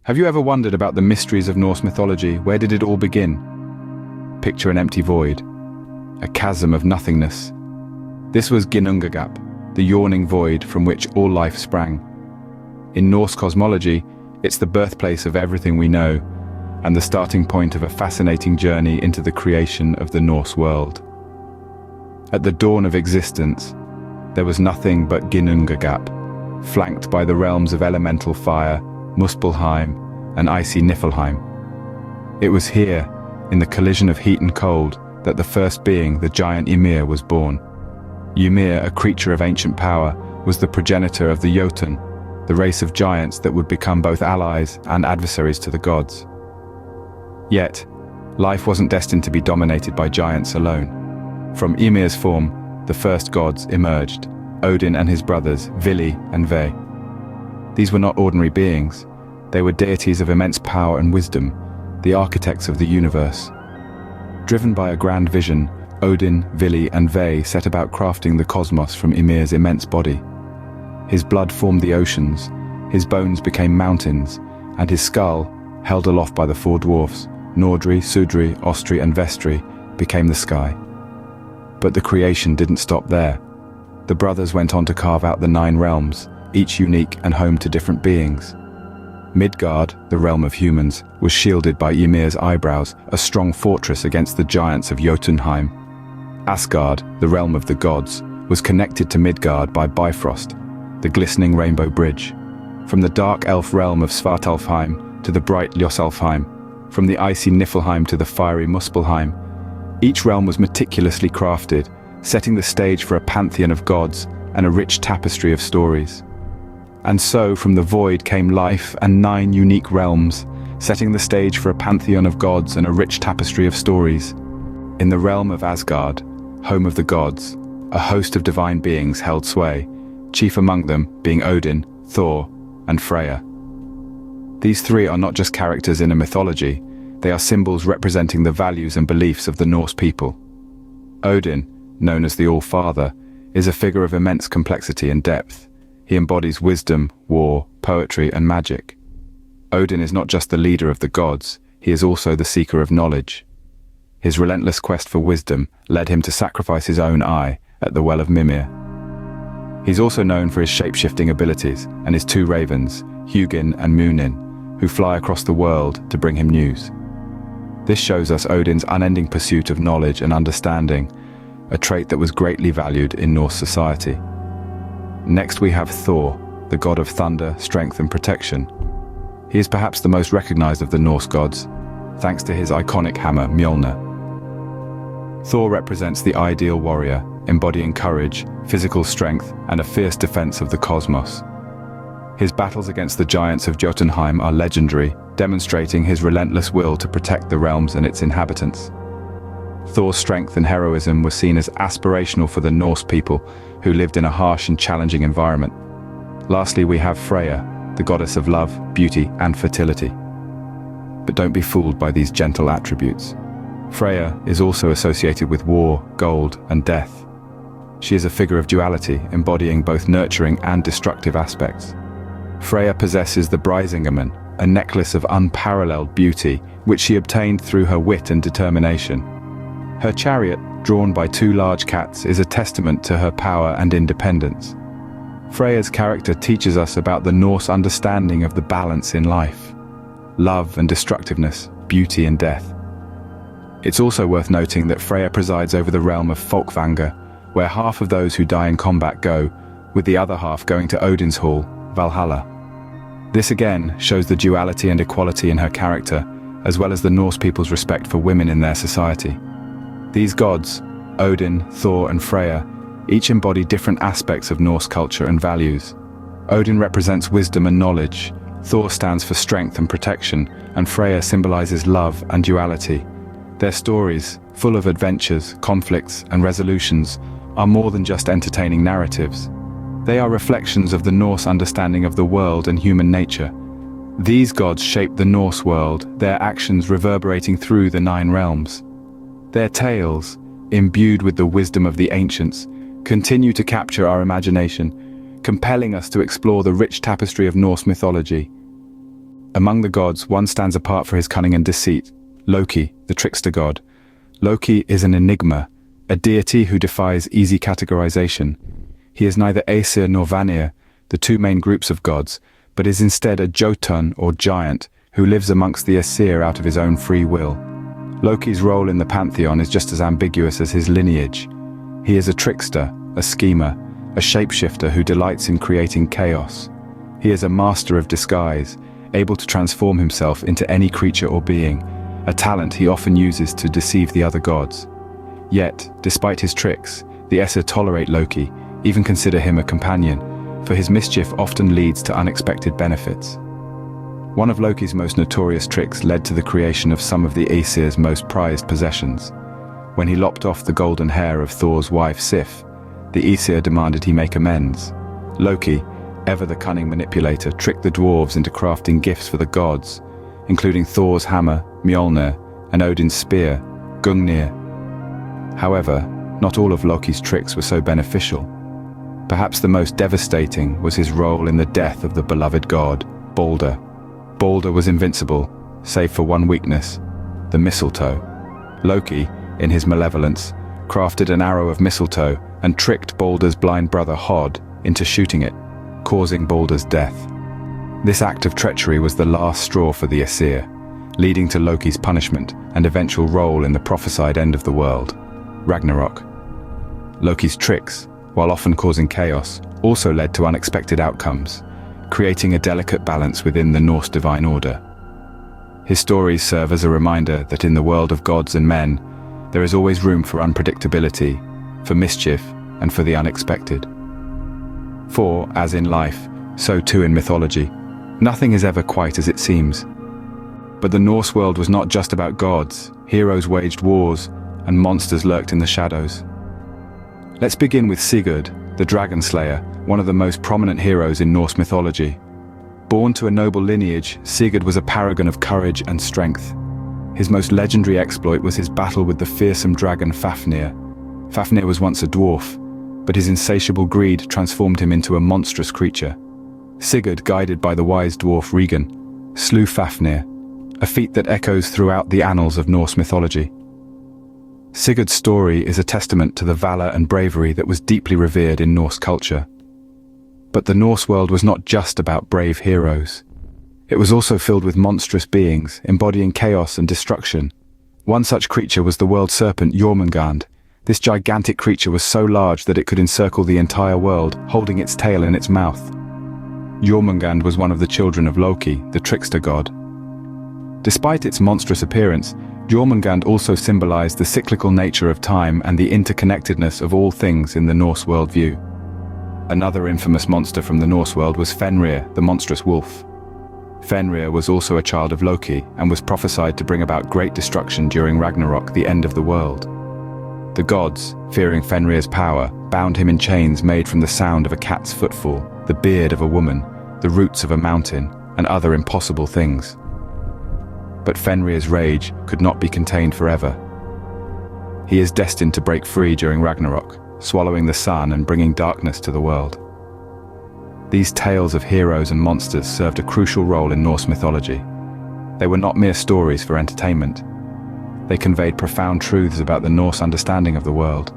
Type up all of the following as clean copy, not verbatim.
Have you ever wondered about the mysteries of Norse mythology? Where did it all begin? Picture an empty void, a chasm of nothingness. This was Ginnungagap, the yawning void from which all life sprang. In Norse cosmology, it's the birthplace of everything we know, and the starting point of a fascinating journey into the creation of the Norse world. At the dawn of existence, there was nothing but Ginnungagap, flanked by the realms of elemental fire, Muspelheim, and icy Niflheim. It was here, in the collision of heat and cold, that the first being, the giant Ymir, was born. Ymir, a creature of ancient power, was the progenitor of the Jotun, the race of giants that would become both allies and adversaries to the gods. Yet, life wasn't destined to be dominated by giants alone. From Ymir's form, the first gods emerged, Odin and his brothers, Vili and Ve. These were not ordinary beings. They were deities of immense power and wisdom, the architects of the universe. Driven by a grand vision, Odin, Vili and Ve set about crafting the cosmos from Ymir's immense body. His blood formed the oceans, his bones became mountains, and his skull, held aloft by the four dwarfs, Nordri, Sudri, Ostri and Vestri, became the sky. But the creation didn't stop there. The brothers went on to carve out the 9 realms, each unique and home to different beings. Midgard, the realm of humans, was shielded by Ymir's eyebrows, a strong fortress against the giants of Jotunheim. Asgard, the realm of the gods, was connected to Midgard by Bifrost, the glistening rainbow bridge. From the dark elf realm of Svartalfheim to the bright Ljosalfheim, from the icy Niflheim to the fiery Muspelheim, each realm was meticulously crafted, setting the stage for a pantheon of gods and a rich tapestry of stories. And so from the void came life and 9 unique realms, setting the stage for a pantheon of gods and a rich tapestry of stories. In the realm of Asgard, home of the gods, a host of divine beings held sway, chief among them being Odin, Thor, and Freya. These 3 are not just characters in a mythology, they are symbols representing the values and beliefs of the Norse people. Odin, known as the All-Father, is a figure of immense complexity and depth. He embodies wisdom, war, poetry, and magic. Odin is not just the leader of the gods, he is also the seeker of knowledge. His relentless quest for wisdom led him to sacrifice his own eye at the Well of Mimir. He's also known for his shape-shifting abilities and his 2 ravens, Hugin and Munin, who fly across the world to bring him news. This shows us Odin's unending pursuit of knowledge and understanding, a trait that was greatly valued in Norse society. Next we have Thor, the god of thunder, strength and protection. He is perhaps the most recognized of the Norse gods, thanks to his iconic hammer, Mjolnir. Thor represents the ideal warrior, embodying courage, physical strength, and a fierce defense of the cosmos. His battles against the giants of Jotunheim are legendary, demonstrating his relentless will to protect the realms and its inhabitants. Thor's strength and heroism were seen as aspirational for the Norse people, who lived in a harsh and challenging environment. Lastly, we have Freya, the goddess of love, beauty, and fertility. But don't be fooled by these gentle attributes. Freya is also associated with war, gold, and death. She is a figure of duality, embodying both nurturing and destructive aspects. Freya possesses the Brisingamen, a necklace of unparalleled beauty, which she obtained through her wit and determination. Her chariot, drawn by 2 large cats, is a testament to her power and independence. Freya's character teaches us about the Norse understanding of the balance in life: love and destructiveness, beauty and death. It's also worth noting that Freya presides over the realm of Folkvanger, where half of those who die in combat go, with the other half going to Odin's hall, Valhalla. This again shows the duality and equality in her character, as well as the Norse people's respect for women in their society. These gods, Odin, Thor and Freya, each embody different aspects of Norse culture and values. Odin represents wisdom and knowledge, Thor stands for strength and protection, and Freya symbolizes love and duality. Their stories, full of adventures, conflicts and resolutions, are more than just entertaining narratives. They are reflections of the Norse understanding of the world and human nature. These gods shaped the Norse world, their actions reverberating through the 9 realms. Their tales, imbued with the wisdom of the ancients, continue to capture our imagination, compelling us to explore the rich tapestry of Norse mythology. Among the gods, one stands apart for his cunning and deceit: Loki, the trickster god. Loki is an enigma, a deity who defies easy categorization. He is neither Aesir nor Vanir, the two main groups of gods, but is instead a Jotun or giant who lives amongst the Aesir out of his own free will. Loki's role in the pantheon is just as ambiguous as his lineage. He is a trickster, a schemer, a shapeshifter who delights in creating chaos. He is a master of disguise, able to transform himself into any creature or being, a talent he often uses to deceive the other gods. Yet, despite his tricks, the Aesir tolerate Loki, even consider him a companion, for his mischief often leads to unexpected benefits. One of Loki's most notorious tricks led to the creation of some of the Aesir's most prized possessions. When he lopped off the golden hair of Thor's wife Sif, the Aesir demanded he make amends. Loki, ever the cunning manipulator, tricked the dwarves into crafting gifts for the gods, including Thor's hammer, Mjolnir, and Odin's spear, Gungnir. However, not all of Loki's tricks were so beneficial. Perhaps the most devastating was his role in the death of the beloved god, Balder. Balder was invincible, save for one weakness: the mistletoe. Loki, in his malevolence, crafted an arrow of mistletoe and tricked Balder's blind brother Hod into shooting it, causing Balder's death. This act of treachery was the last straw for the Aesir, leading to Loki's punishment and eventual role in the prophesied end of the world, Ragnarok. Loki's tricks, while often causing chaos, also led to unexpected outcomes, creating a delicate balance within the Norse divine order. His stories serve as a reminder that in the world of gods and men, there is always room for unpredictability, for mischief, and for the unexpected. For, as in life, so too in mythology, nothing is ever quite as it seems. But the Norse world was not just about gods. Heroes waged wars, and monsters lurked in the shadows. Let's begin with Sigurd, the dragon slayer, one of the most prominent heroes in Norse mythology. Born to a noble lineage, Sigurd was a paragon of courage and strength. His most legendary exploit was his battle with the fearsome dragon Fafnir. Fafnir was once a dwarf, but his insatiable greed transformed him into a monstrous creature. Sigurd, guided by the wise dwarf Regan, slew Fafnir, a feat that echoes throughout the annals of Norse mythology. Sigurd's story is a testament to the valor and bravery that was deeply revered in Norse culture. But the Norse world was not just about brave heroes. It was also filled with monstrous beings, embodying chaos and destruction. One such creature was the world serpent Jormungand. This gigantic creature was so large that it could encircle the entire world, holding its tail in its mouth. Jormungand was one of the children of Loki, the trickster god. Despite its monstrous appearance, Jormungand also symbolized the cyclical nature of time and the interconnectedness of all things in the Norse worldview. Another infamous monster from the Norse world was Fenrir, the monstrous wolf. Fenrir was also a child of Loki and was prophesied to bring about great destruction during Ragnarok, the end of the world. The gods, fearing Fenrir's power, bound him in chains made from the sound of a cat's footfall, the beard of a woman, the roots of a mountain, and other impossible things. But Fenrir's rage could not be contained forever. He is destined to break free during Ragnarok, swallowing the sun and bringing darkness to the world. These tales of heroes and monsters served a crucial role in Norse mythology. They were not mere stories for entertainment. They conveyed profound truths about the Norse understanding of the world.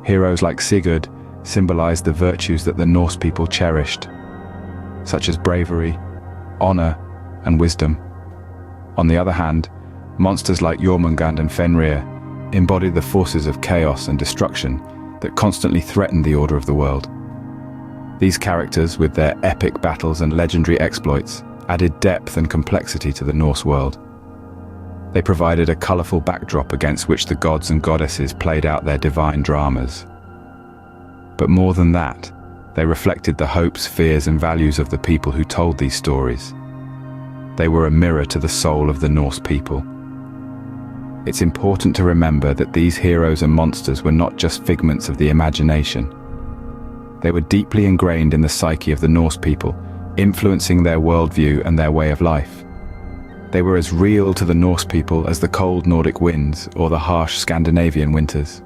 Heroes like Sigurd symbolized the virtues that the Norse people cherished, such as bravery, honor, and wisdom. On the other hand, monsters like Jormungand and Fenrir embodied the forces of chaos and destruction that constantly threatened the order of the world. These characters, with their epic battles and legendary exploits, added depth and complexity to the Norse world. They provided a colorful backdrop against which the gods and goddesses played out their divine dramas. But more than that, they reflected the hopes, fears, and values of the people who told these stories. They were a mirror to the soul of the Norse people. It's important to remember that these heroes and monsters were not just figments of the imagination. They were deeply ingrained in the psyche of the Norse people, influencing their worldview and their way of life. They were as real to the Norse people as the cold Nordic winds or the harsh Scandinavian winters.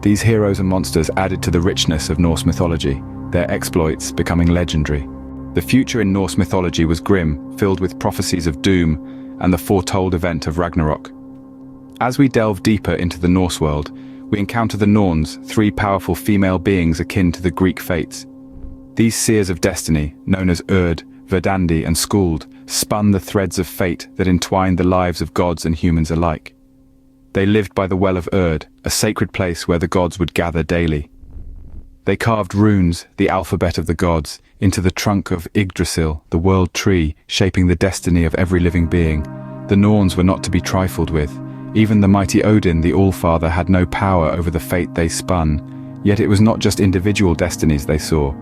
These heroes and monsters added to the richness of Norse mythology, their exploits becoming legendary. The future in Norse mythology was grim, filled with prophecies of doom and the foretold event of Ragnarok. As we delve deeper into the Norse world, we encounter the Norns, three powerful female beings akin to the Greek fates. These seers of destiny, known as Urd, Verdandi and Skuld, spun the threads of fate that entwined the lives of gods and humans alike. They lived by the Well of Urd, a sacred place where the gods would gather daily. They carved runes, the alphabet of the gods, into the trunk of Yggdrasil, the world tree, shaping the destiny of every living being. The Norns were not to be trifled with. Even the mighty Odin, the Allfather, had no power over the fate they spun, yet it was not just individual destinies they saw.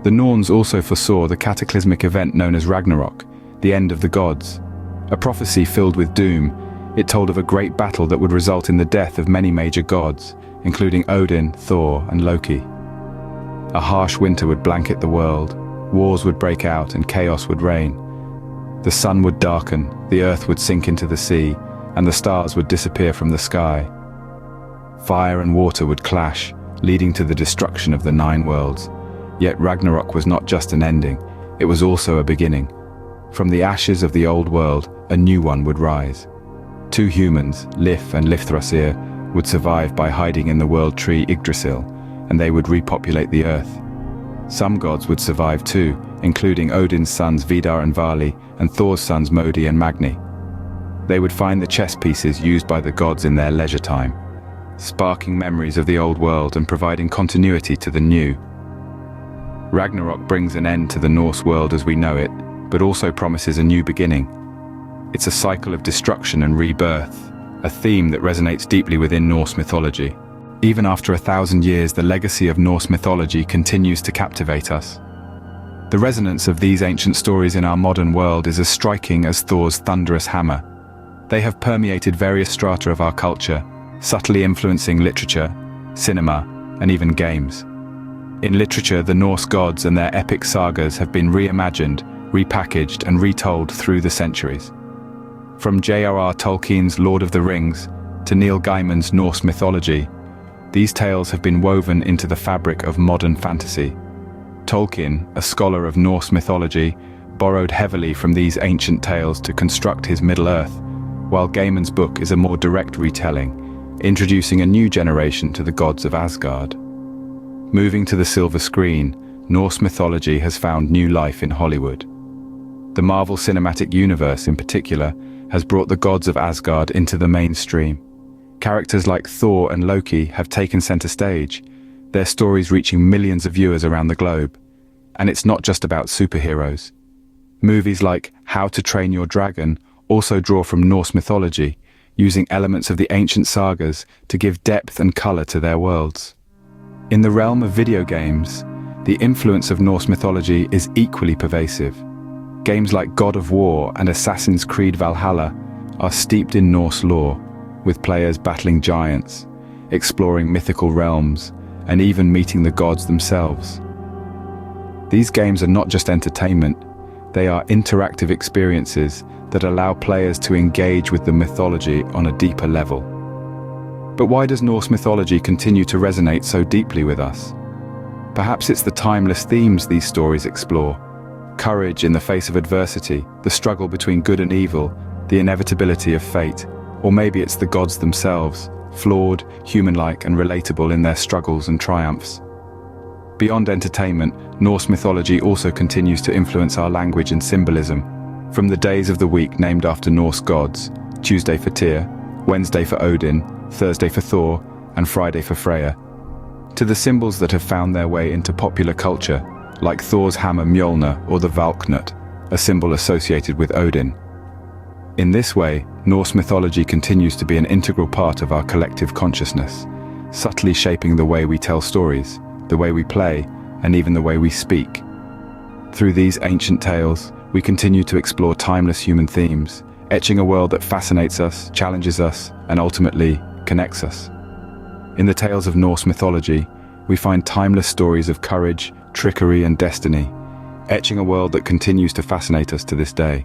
The Norns also foresaw the cataclysmic event known as Ragnarok, the end of the gods. A prophecy filled with doom, it told of a great battle that would result in the death of many major gods, including Odin, Thor, and Loki. A harsh winter would blanket the world, wars would break out and chaos would reign. The sun would darken, the earth would sink into the sea, and the stars would disappear from the sky. Fire and water would clash, leading to the destruction of the 9 worlds. Yet Ragnarok was not just an ending, it was also a beginning. From the ashes of the old world, a new one would rise. 2 humans, Lif and Lifthrasir, would survive by hiding in the world tree Yggdrasil, and they would repopulate the earth. Some gods would survive too, including Odin's sons Vidar and Vali, and Thor's sons Modi and Magni. They would find the chess pieces used by the gods in their leisure time, sparking memories of the old world and providing continuity to the new. Ragnarok brings an end to the Norse world as we know it, but also promises a new beginning. It's a cycle of destruction and rebirth, a theme that resonates deeply within Norse mythology. Even after 1,000 years, the legacy of Norse mythology continues to captivate us. The resonance of these ancient stories in our modern world is as striking as Thor's thunderous hammer. They have permeated various strata of our culture, subtly influencing literature, cinema, and even games. In literature, the Norse gods and their epic sagas have been reimagined, repackaged, and retold through the centuries. From J.R.R. Tolkien's Lord of the Rings to Neil Gaiman's Norse mythology, these tales have been woven into the fabric of modern fantasy. Tolkien, a scholar of Norse mythology, borrowed heavily from these ancient tales to construct his Middle-earth, while Gaiman's book is a more direct retelling, introducing a new generation to the gods of Asgard. Moving to the silver screen, Norse mythology has found new life in Hollywood. The Marvel Cinematic Universe, in particular, has brought the gods of Asgard into the mainstream. Characters like Thor and Loki have taken center stage, their stories reaching millions of viewers around the globe. And it's not just about superheroes. Movies like How to Train Your Dragon also draw from Norse mythology, using elements of the ancient sagas to give depth and color to their worlds. In the realm of video games, the influence of Norse mythology is equally pervasive. Games like God of War and Assassin's Creed Valhalla are steeped in Norse lore, with players battling giants, exploring mythical realms, and even meeting the gods themselves. These games are not just entertainment, they are interactive experiences that allow players to engage with the mythology on a deeper level. But why does Norse mythology continue to resonate so deeply with us? Perhaps it's the timeless themes these stories explore. Courage in the face of adversity, the struggle between good and evil, the inevitability of fate. Or maybe it's the gods themselves, flawed, human-like and relatable in their struggles and triumphs. Beyond entertainment, Norse mythology also continues to influence our language and symbolism. From the days of the week named after Norse gods, Tuesday for Tyr, Wednesday for Odin, Thursday for Thor, and Friday for Freya, to the symbols that have found their way into popular culture, like Thor's hammer Mjolnir or the Valknut, a symbol associated with Odin. In this way, Norse mythology continues to be an integral part of our collective consciousness, subtly shaping the way we tell stories, the way we play, and even the way we speak. Through these ancient tales, we continue to explore timeless human themes, etching a world that fascinates us, challenges us, and ultimately connects us. In the tales of Norse mythology, we find timeless stories of courage, trickery, and destiny, etching a world that continues to fascinate us to this day.